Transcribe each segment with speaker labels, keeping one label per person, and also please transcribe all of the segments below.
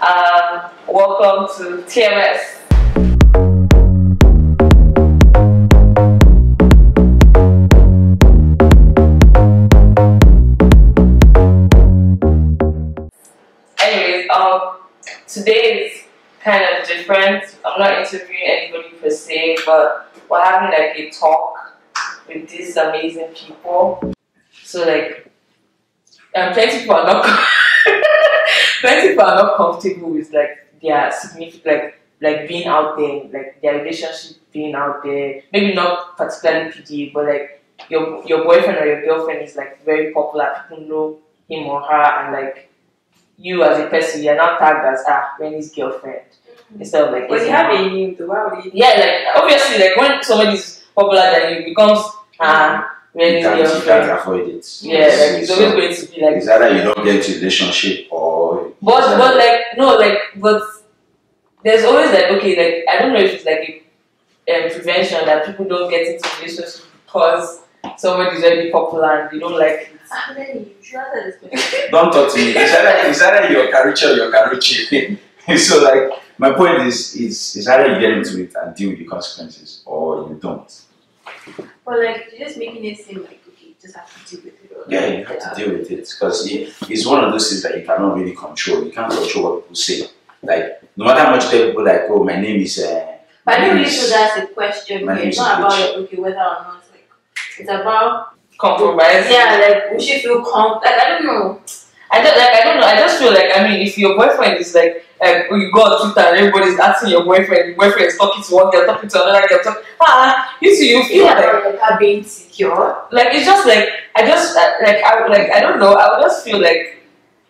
Speaker 1: Welcome to TMS. Anyways, today is kind of different. I'm not interviewing anybody per se, but we're having like a talk with these amazing people. So like, plenty people are not plenty people are not comfortable with like their significant like being out there, like their relationship being out there. Maybe not particularly PDA, but like your boyfriend or your girlfriend is like very popular. People know him or her, and like you as a person, you're not tagged as Rennie's girlfriend instead of like.
Speaker 2: But you have a name, though. Why would you?
Speaker 1: Yeah, like obviously, like when somebody's popular, then it becomes Rennie's girlfriend.
Speaker 3: You can't avoid it.
Speaker 1: Yeah, like it's always going to be like.
Speaker 3: It's either you don't get into a relationship or.
Speaker 1: But but there's always like, okay, like I don't know if it's like a prevention that people don't get into relationships because somebody's already popular and they don't like it.
Speaker 3: Don't talk to me. It's either you're Karuchi or you're Karuchi. So like my point is it's either you get into it and deal with the consequences or you don't.
Speaker 2: Well, like you're just making it seem like okay, you just have to deal with it.
Speaker 3: Yeah, you have to deal with it because it's one of those things that you cannot really control. You can't control what people say. Like no matter how much people like, oh, my name is.
Speaker 2: But I don't really feel that's a question. It's not about like, okay, whether or not like it's about
Speaker 1: compromise.
Speaker 2: Yeah, like we should feel like I don't know.
Speaker 1: I don't know. I just feel like if your boyfriend is like you go on Twitter and everybody's asking your boyfriend is talking to one girl, talking to another girl, you feel
Speaker 2: like being insecure.
Speaker 1: Like it's just like I don't know. I would just feel like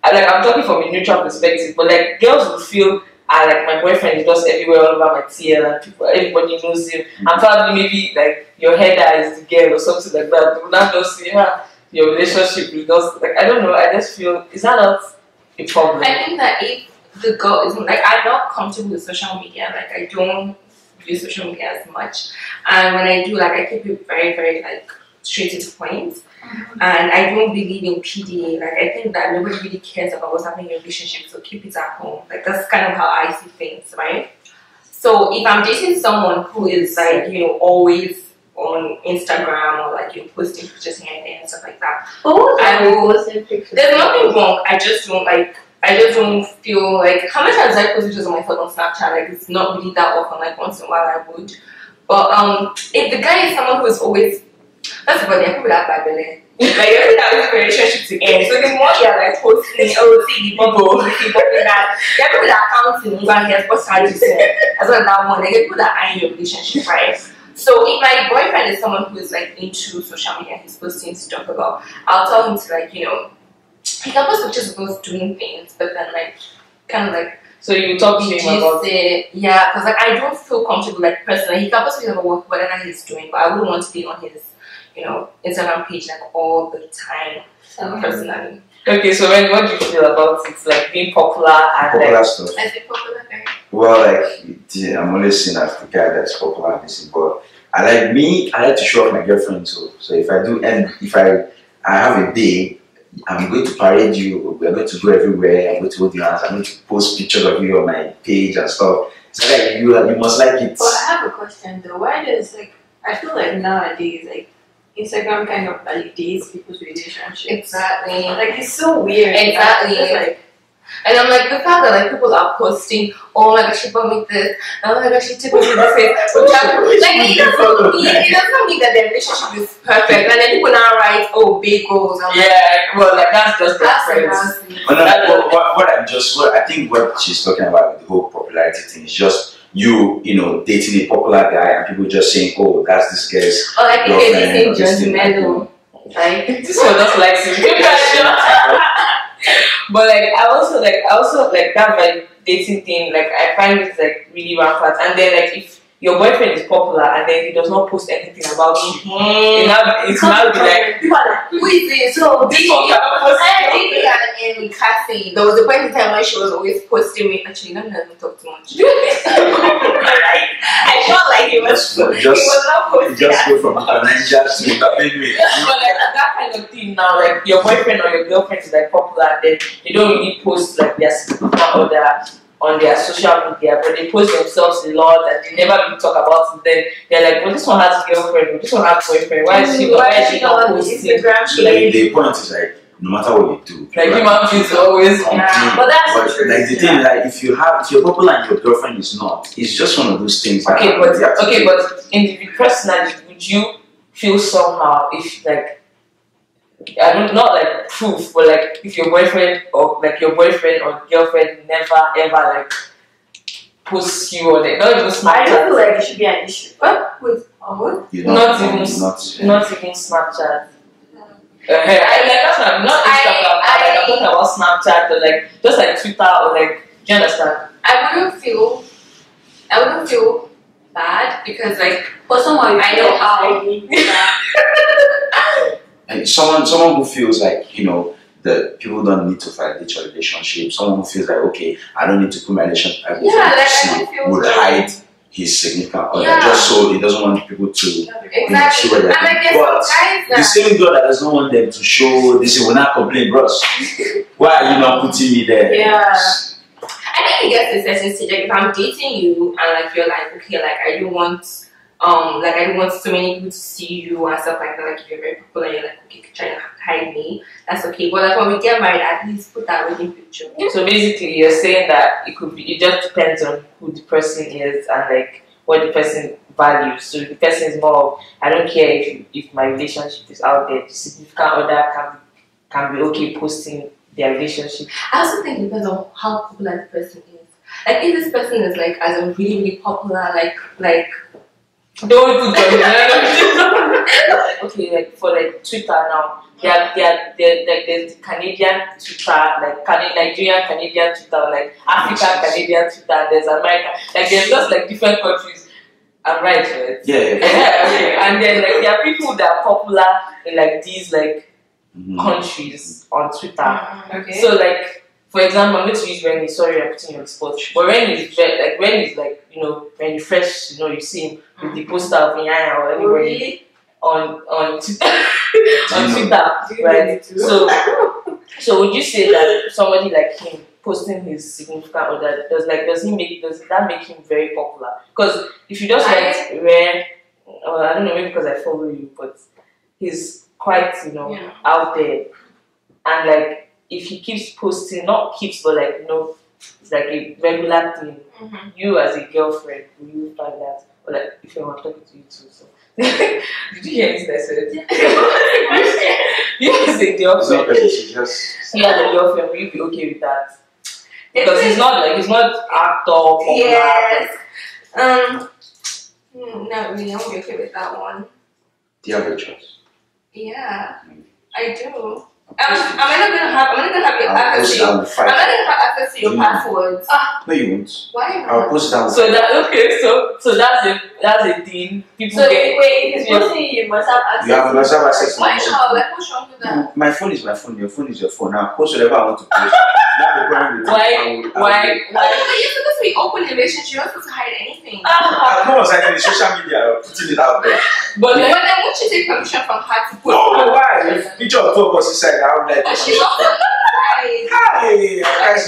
Speaker 1: I'm talking from a neutral perspective, but like girls would feel like my boyfriend is just everywhere all over my TL and everybody knows him. And probably maybe like your header is the girl or something like that. They will not just see your relationship is just like I don't know. I just feel is that not a problem?
Speaker 2: I think that if the girl isn't like I'm not comfortable with social media. Like I don't use social media as much, and when I do, like I keep it very, very like straight to the point. And I don't believe in PDA. Like I think that nobody really cares about what's happening in your relationship, so keep it at home. Like that's kind of how I see things, right? So if I'm dating someone who is like always on Instagram or like posting pictures here and there and stuff like that, I will. There's nothing wrong. I just don't feel like how many times I post pictures of myself on Snapchat. Like it's not really that often. Like once in a while I would. But if the guy is someone who is always that's about the people that bad belly. Like every time this relationship to end. So the more you're like posting, see the bubble, see that. There are people that are counting and here's what's hard to say. As well as that one, like people that are in your relationship, right? So if my boyfriend is someone who is like into social media, he's posting stuff about, I'll tell him to like, he can post pictures of us doing things, but then like kind of like
Speaker 1: so you talk to him about
Speaker 2: it? Yeah, because like I don't feel comfortable like personally. He can post pictures about whatever he's doing, but I wouldn't want to be on his Instagram page like all the time personally. Okay, so what do you feel about it? Like being popular and
Speaker 3: popular stuff.
Speaker 2: I think popular very
Speaker 3: well, like I'm always seen as the guy that's popular and this, but I like to show off my girlfriend too. So if I do and if I have a day, I'm going to parade you, we're going to go everywhere, I'm going to hold your hands, I'm going to post pictures of you on my page and stuff. So like you must like it.
Speaker 2: But I have a question though. Why does I feel like nowadays Instagram kind of validates people's relationships. Exactly. Like it's so weird. Exactly. And I'm like the fact that like people are posting, oh my gosh, she bought me this, oh my gosh, she took me to this place. Like it doesn't mean that their relationship is perfect. And then people now write, oh, bagels.
Speaker 1: Well, like that's just friends.
Speaker 3: I think what she's talking about with the whole popularity thing is just you dating a popular guy and people just saying, oh, that's this guy's
Speaker 2: girlfriend. Like this judgmental. Like
Speaker 1: this one just likes him. But like I also like that like dating thing, like I find it like really rampant. And then like if your boyfriend is popular and then he does not post anything about you, it's now be like
Speaker 2: people are like, who is this? So this one cannot post. In Cassie, there was a point in time when she was always posting me. Actually, let me talk too much. I felt like he was not posting.
Speaker 3: Just go from financial to the baby.
Speaker 1: But like that kind of thing now, like your boyfriend or your girlfriend is like popular, then they don't really post like their significant other on their social media, but they post themselves a lot and they never really talk about it. Then they're like, well, this one has a girlfriend, but this one has a boyfriend. Why is she not posting?
Speaker 3: Like, the point is like, no matter what you do,
Speaker 1: like human beings always.
Speaker 2: Yeah. But that's true.
Speaker 3: like the thing, like if you're popular and your girlfriend is not, it's just one of those things.
Speaker 1: Okay, but personally, would you feel somehow if like I don't not like proof, but like if your boyfriend or girlfriend never ever like posts you on it, not even Snapchat.
Speaker 2: I don't feel like it should be an issue. What? What?
Speaker 1: Not even Snapchat. I'm not Instagram. I'm talking about Snapchat or like just like Twitter or like. Do you understand?
Speaker 2: I wouldn't feel bad because like for someone I know how.
Speaker 3: And someone who feels like, you know, that people don't need to validate your relationship. Someone who feels like, okay, I don't need to put my relationship would hide his significant other just so he doesn't want people to see what they're doing. But the same girl that doesn't want them to show this, will not complain, bros. Why are you not putting me there?
Speaker 2: Yeah. I think it gets to a certain stage. Like if I'm dating you and like you're like, okay, like I don't want so many people to see you and stuff like that. Like if you're very popular, you're like, okay, trying to hide me. That's okay. But like when we get married, at least put that wedding picture.
Speaker 1: So basically, you're saying that it could be. It just depends on who the person is and like what the person values. So the person is more of, I don't care if my relationship is out there. The significant other can be okay posting their relationship.
Speaker 2: I also think it depends on how popular the person is. Like if this person is like as a really really popular like.
Speaker 1: Don't do that. Okay, like for like Twitter now, they're like there's the Canadian Twitter, like Nigerian Canadian Twitter, like African Canadian Twitter. There's American, like there's just like different countries. I'm right, right?
Speaker 3: Yeah.
Speaker 1: Okay. And then like there are people that are popular in like these like countries on Twitter.
Speaker 2: Okay.
Speaker 1: So like. For example, I'm going to use Rennie. Sorry, I'm putting you on the spot. But Rennie is like, you know, when you fresh, you know, you see him with the poster of Nyaya or anybody on Twitter, right? So would you say that somebody like him posting his significant other does that make him very popular? Because if you just like rare, I don't know, maybe because I follow you, but he's quite, you know, out there, and like. If he keeps posting, not keeps, but like, you know, it's like a regular thing. You as a girlfriend, will you find that? Or like, if you're talking to you too, so. Did you hear this that I said? You as a girlfriend. You as a girlfriend, will you be okay with that? Because he's not actor, popular.
Speaker 2: Yes. Not really, I won't be okay with that one.
Speaker 3: Do you have a choice?
Speaker 2: Yeah, I do. I'm not gonna have your access to your passwords.
Speaker 3: No, you won't.
Speaker 2: Why not?
Speaker 3: I'll post down.
Speaker 1: So that's a thing. People
Speaker 2: so
Speaker 1: get.
Speaker 2: Wait, if you're posting, you must have access.
Speaker 3: You must have access.
Speaker 2: Why not? Like what's wrong with that?
Speaker 3: My phone is my phone. Your phone is your phone. Now post whatever I want to post.
Speaker 1: Why?
Speaker 2: You're supposed to be open in relationship. You're not supposed to hide anything.
Speaker 3: I'm not hiding the social media. Putting it out there.
Speaker 1: But
Speaker 2: then won't you take permission from her to put?
Speaker 3: Oh, why? If picture of two of us inside, I would like.
Speaker 2: She's also right.
Speaker 3: Hi, guys,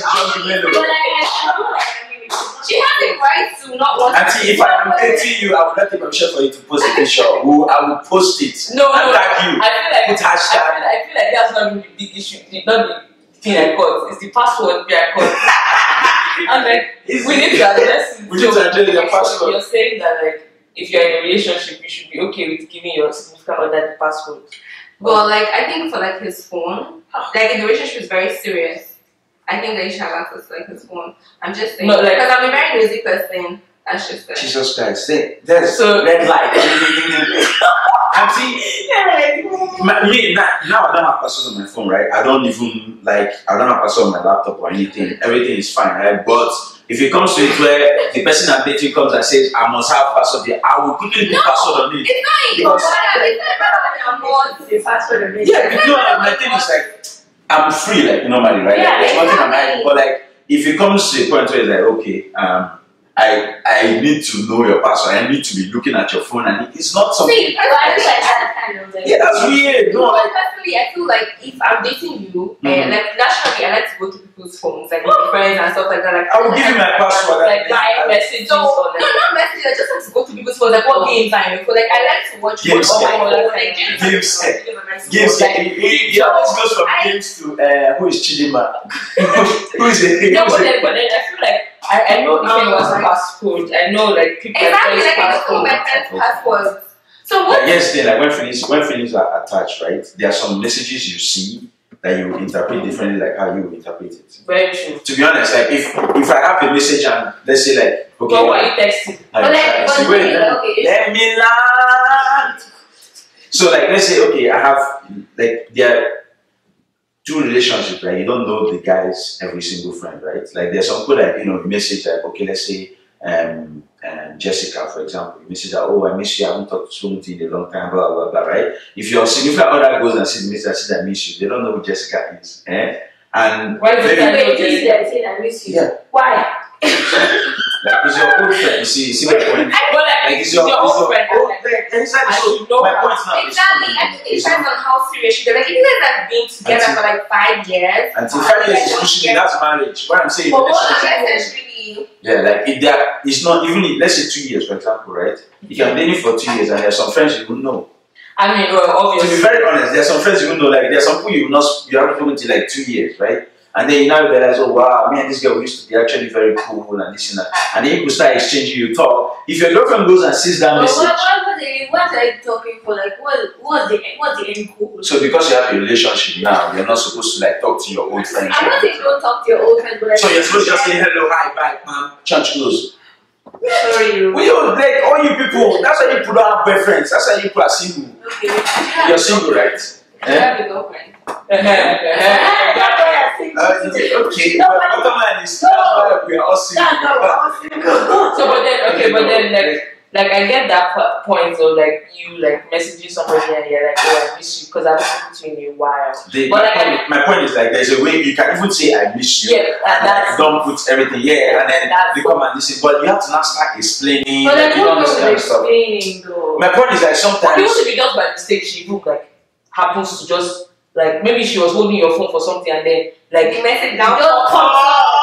Speaker 2: she has the right to not want.
Speaker 3: Auntie, if I am dating you, I would not take permission for you to post a picture. I will post it.
Speaker 1: No,
Speaker 3: tag you.
Speaker 1: I
Speaker 3: Put hashtag.
Speaker 1: feel like that's not really the big issue. It's not the thing I caught. It's the password I caught. And like, we need to address it.
Speaker 3: We need to address your password.
Speaker 1: You're saying that like, if you're in a relationship, you should be okay with giving your significant other the password.
Speaker 2: Well, like I think for like his phone, like if the relationship is very serious, I think that you should have access to like his phone. I'm just saying, because I'm a very noisy person. That's just it.
Speaker 3: Jesus Christ, there's red light. Auntie, me now I don't have passwords on my phone, right? I don't have passwords on my laptop or anything. Everything is fine, right? But if it comes to it where the person I'm dating comes and says I must have password there, I will quickly put password on it.
Speaker 2: It's not
Speaker 3: Yeah, because my thing is like I'm free like normally, right?
Speaker 2: Yeah,
Speaker 3: there's nothing I'm hiding. But like if it comes to a point where it's like, okay, I need to know your password. I need to be looking at your phone, and it's not something.
Speaker 2: See, I feel like that's kind of like.
Speaker 3: Yeah, that's weird. No,
Speaker 2: But personally, I feel like if I'm dating you, and like naturally, I like to go to people's phones, like with friends and stuff like that. Like
Speaker 3: I will give you my password.
Speaker 1: Like live messages.
Speaker 2: so,
Speaker 1: or
Speaker 2: no, not messages. I just like to go to people's phones, like what games I know. Like I like to watch
Speaker 3: Games,
Speaker 2: on my phone, like
Speaker 3: games,
Speaker 2: games.
Speaker 3: yeah, this goes from games to who is Chidima? Who is it?
Speaker 1: No, but then I feel like I know if anyone's passcode. I know like people
Speaker 2: Exactly, like I
Speaker 1: passcode.
Speaker 2: know my friend's passwords. So what?
Speaker 3: Like yesterday, like when feelings are attached, right? There are some messages you see that you interpret differently, like how you interpret it.
Speaker 1: Very true.
Speaker 3: To be honest, like if I have a message and let's say like okay,
Speaker 1: But why are you texting?
Speaker 2: But like,
Speaker 3: let me land. So like let's say okay, I have like there are two relationships, right? You don't know the guy's every single friend, right? Like there's some people like message like okay, let's say Jessica, for example, you message her, oh I miss you, I haven't talked to someone in a long time, blah blah blah, right? If your significant other goes and sees the message, says I miss you, they don't know who Jessica is, And
Speaker 1: why
Speaker 2: Wait, saying I miss you?
Speaker 3: Yeah.
Speaker 2: Why?
Speaker 3: Like it's your old friend. You see my point?
Speaker 1: But like
Speaker 3: It's your
Speaker 1: old friend.
Speaker 3: Exactly.
Speaker 1: I
Speaker 3: So
Speaker 1: should know
Speaker 3: my
Speaker 1: her.
Speaker 3: point now
Speaker 2: Exactly. I think it depends on how serious you are. Like if you guys have been together for like 5 years.
Speaker 3: until 5 years is pushing it, that's marriage. What I'm saying
Speaker 2: But what
Speaker 3: relationship.
Speaker 2: really?
Speaker 3: Yeah, like if there it's not even let's say 2 years, for example, right? You can date for 2 years and there's some friends you won't know.
Speaker 1: I mean, well,
Speaker 3: To
Speaker 1: obviously.
Speaker 3: be very honest, there's some friends you won't know, like there's some people you haven't spoken to like 2 years, right? And then you now realize, oh wow, me and this girl used to be actually very cool and this and that. And then you could start exchanging your talk. If your girlfriend goes and sees that message.
Speaker 2: What are you talking for? Like what's the end goal?
Speaker 3: So because you have a relationship now, you're not supposed to like talk to your old friends.
Speaker 2: I'm not saying don't talk to your old friends, but like,
Speaker 3: So you're supposed to just say hello, hi, bye, ma'am, church close.
Speaker 2: sorry you.
Speaker 3: We all like all you people, that's why you people don't have boyfriends, that's why you people are single.
Speaker 2: Okay.
Speaker 3: You're single, right?
Speaker 2: I have a girlfriend.
Speaker 3: Okay, but bottom line is that's why we are all single.
Speaker 1: So, but then, like I get that point of like you like messaging somebody and you're like, oh, I miss you because I've spoken to you in a while.
Speaker 3: My point is like there's a way you can even say I miss you.
Speaker 1: Yeah, and that's
Speaker 3: don't put everything, and then they come and listen. But you have to now start explaining.
Speaker 2: But
Speaker 3: like,
Speaker 2: I
Speaker 3: you don't
Speaker 2: don't know
Speaker 3: understand stuff.
Speaker 2: explaining though.
Speaker 3: My point is like sometimes.
Speaker 1: even if it just by mistake she book like happens to just like maybe she was holding your phone for something and then like
Speaker 2: The message now
Speaker 1: just comes up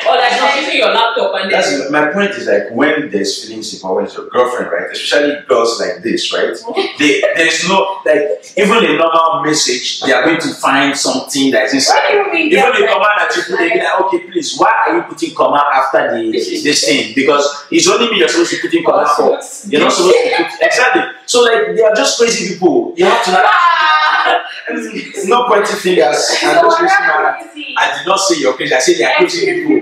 Speaker 1: or like she's using your laptop and then
Speaker 3: That's my point is like when there's feelings involved when it's your girlfriend, right? Especially girls like this, right? There's no like even a normal message, they are going to find something that is inside. Even the command that you put, they be like, okay, please, why are you putting command after this thing? Because it's only me you're supposed to be putting command for. You're not supposed to put exactly. So like they are just crazy people. You have to like no pointing fingers. I did not say you're crazy. I said they are crazy people.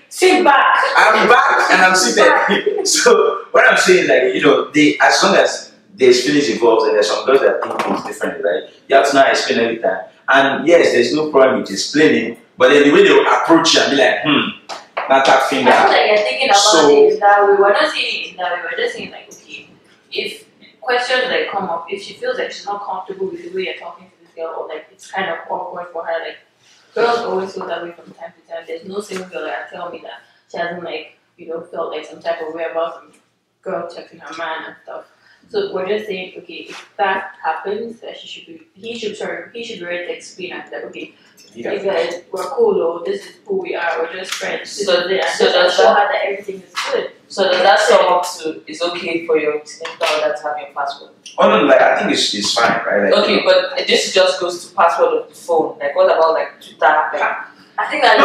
Speaker 2: Sit back.
Speaker 3: I'm back and I'm seated. So what I'm saying, like they as long as there's feelings involved and there's some girls that think things differently, right? You have to now explain every time. And yes, there's no problem with explaining, but then the way they will approach you and be like, not that finger.
Speaker 2: I feel like you're thinking about it that way. We're not saying it that way. We're just saying like, okay, if questions like come up, if she feels like she's not comfortable with the way you're talking to this girl, or like it's kind of awkward for her, like girls always feel that way from time to time. There's no single girl that tell me that she hasn't like felt like some type of way about some girl texting her man and stuff. So we're just saying, okay, if that happens, that he should be ready to explain after that. Okay, you guys, we're cool, or this is who we are, we're just friends. So does show her that everything is good.
Speaker 1: So does that sum up to it's okay for your significant other to have your password?
Speaker 3: Oh no, like I think it's fine, right? Like,
Speaker 1: okay, but this just goes to password of the phone. Like what about like Twitter?
Speaker 2: I think that
Speaker 3: I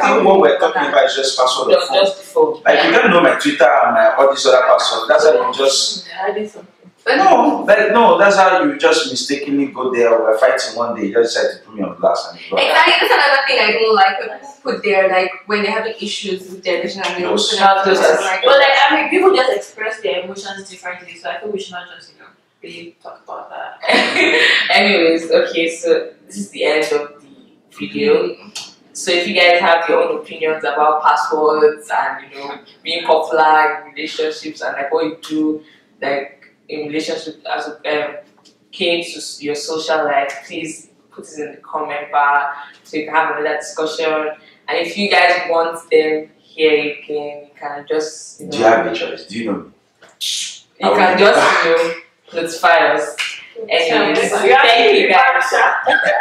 Speaker 3: think what we're talking about is just password of phone.
Speaker 1: Just the phone.
Speaker 3: Like you don't know my Twitter and my all these other passwords. That's how you just no, that's how you just mistakenly go there. We're fighting one day, you just decide to put me on blast and
Speaker 2: exactly, that's another thing I don't like when people put their like when they're having issues with their relationship. I mean people just express their emotions differently, so I think we should not just really talk about that.
Speaker 1: Anyways, okay, so this is the end of the video. So if you guys have your own opinions about passwords and being popular in relationships and like what you do like in relationship as came to your social life, please put it in the comment bar so you can have another discussion. And if you guys want them here again, you can just,
Speaker 3: Do you have a choice? Do you know me?
Speaker 1: you can just, notify us. Anyways, thank you guys.